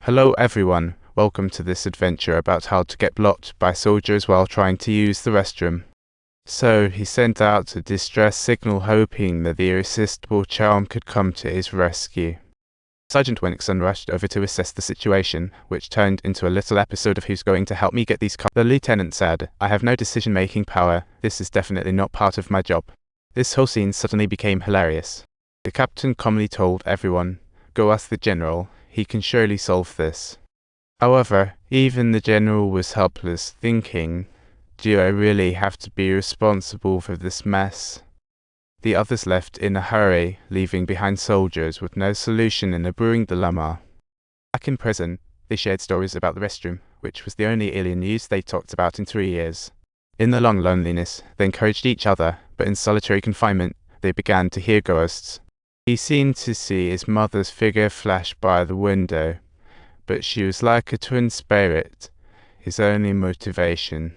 Hello everyone, welcome to this adventure about how to get blocked by soldiers while trying to use the restroom. So he sent out a distress signal hoping that the irresistible charm could come to his rescue. Sergeant Winnixon rushed over to assess the situation, which turned into a little episode of Who's Going to Help Me Get These Cards. The lieutenant said, "I have no decision-making power, this is definitely not part of my job." This whole scene suddenly became hilarious. The captain calmly told everyone, "Go ask the general, he can surely solve this." However, even the general was helpless, thinking, "Do I really have to be responsible for this mess?" The others left in a hurry, leaving behind soldiers with no solution in a brewing dilemma. Back in prison, they shared stories about the restroom, which was the only alien news they talked about in 3 years. In the long loneliness, they encouraged each other, but in solitary confinement, they began to hear ghosts. He seemed to see his mother's figure flash by the window, but she was like a twin spirit, his only motivation.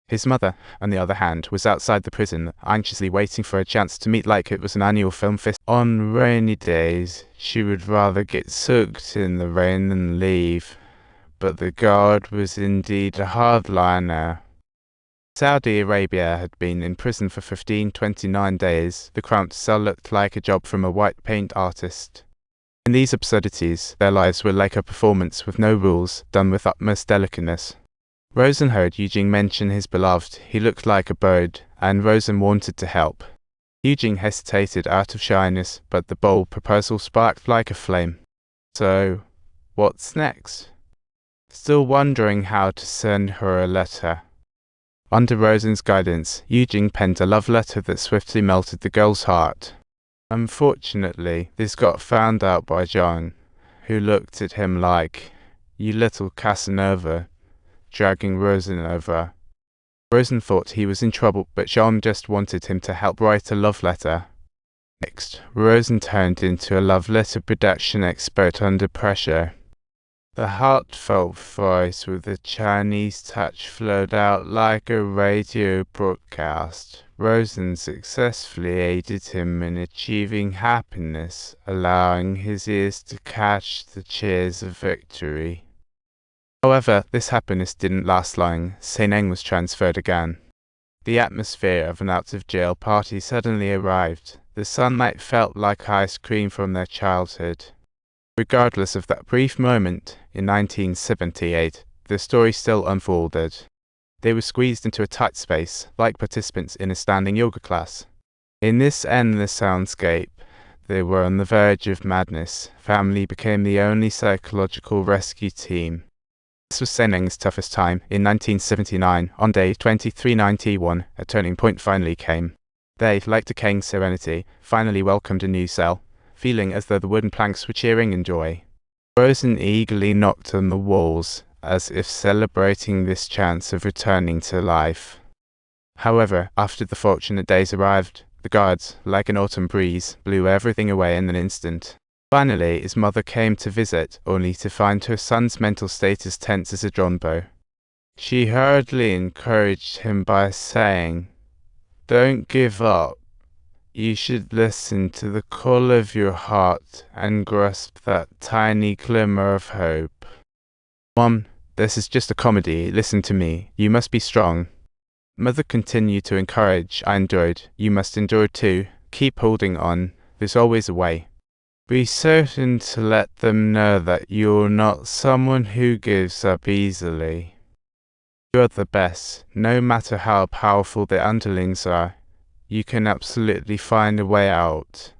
His mother, on the other hand, was outside the prison, anxiously waiting for a chance to meet like it was an annual film festival. On rainy days, she would rather get soaked in the rain than leave, but the guard was indeed a hardliner. Saudi Arabia had been in prison for 1529 days. The cramped cell looked like a job from a white paint artist. In these absurdities, their lives were like a performance with no rules, done with utmost delicateness. Rosen heard Eugene mention his beloved. He looked like a bird, and Rosen wanted to help. Eugene hesitated out of shyness, but the bold proposal sparked like a flame. So, what's next? Still wondering how to send her a letter. Under Rosen's guidance, Eugene penned a love letter that swiftly melted the girl's heart. Unfortunately, this got found out by John, who looked at him like, "You little Casanova," dragging Rosen over. Rosen thought he was in trouble, but John just wanted him to help write a love letter. Next, Rosen turned into a love letter production expert under pressure. The heartfelt voice with a Chinese touch flowed out like a radio broadcast. Rosen successfully aided him in achieving happiness, allowing his ears to catch the cheers of victory. However, this happiness didn't last long. Saint-Eng was transferred again. The atmosphere of an out-of-jail party suddenly arrived. The sunlight felt like ice cream from their childhood. Regardless of that brief moment, in 1978, the story still unfolded. They were squeezed into a tight space, like participants in a standing yoga class. In this endless soundscape, they were on the verge of madness. Family became the only psychological rescue team. This was Saint-Eng's toughest time. In 1979, on day 2391, a turning point finally came. They, like decaying serenity, finally welcomed a new cell, feeling as though the wooden planks were cheering in joy. Rosen eagerly knocked on the walls, as if celebrating this chance of returning to life. However, after the fortunate days arrived, the guards, like an autumn breeze, blew everything away in an instant. Finally, his mother came to visit, only to find her son's mental state as tense as a drawn bow. She hurriedly encouraged him by saying, "Don't give up. You should listen to the call of your heart and grasp that tiny glimmer of hope." "Mom, this is just a comedy. Listen to me. You must be strong." Mother continued to encourage. "I endured. You must endure too. Keep holding on. There's always a way. Be certain to let them know that you're not someone who gives up easily. You're the best. No matter how powerful the underlings are, you can absolutely find a way out.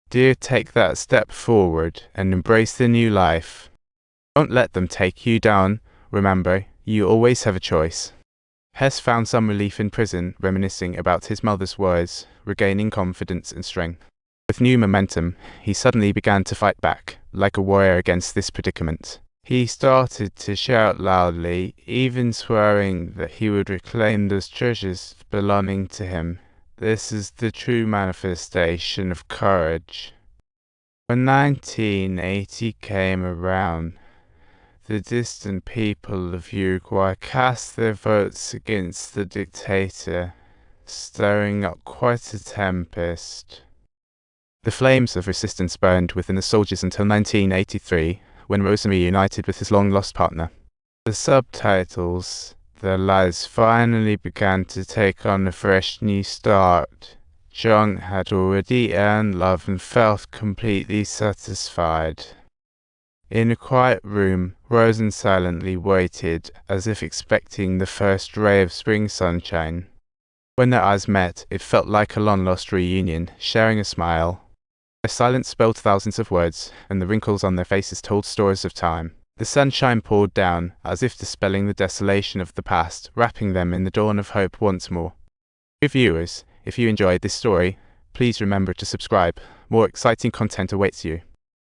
Dear, take that step forward and embrace the new life. Don't let them take you down. Remember, you always have a choice." Hess found some relief in prison, reminiscing about his mother's words, regaining confidence and strength. With new momentum, he suddenly began to fight back, like a warrior against this predicament. He started to shout loudly, even swearing that he would reclaim those treasures belonging to him. This is the true manifestation of courage. When 1980 came around, the distant people of Uruguay cast their votes against the dictator, stirring up quite a tempest. The flames of resistance burned within the soldiers until 1983, when Rose reunited with his long-lost partner. The subtitles: their lives finally began to take on a fresh new start. Jung had already earned love and felt completely satisfied. In a quiet room, Rose silently waited, as if expecting the first ray of spring sunshine. When their eyes met, it felt like a long-lost reunion, sharing a smile. Their silence spelled thousands of words, and the wrinkles on their faces told stories of time. The sunshine poured down, as if dispelling the desolation of the past, wrapping them in the dawn of hope once more. Dear viewers, if you enjoyed this story, please remember to subscribe. More exciting content awaits you.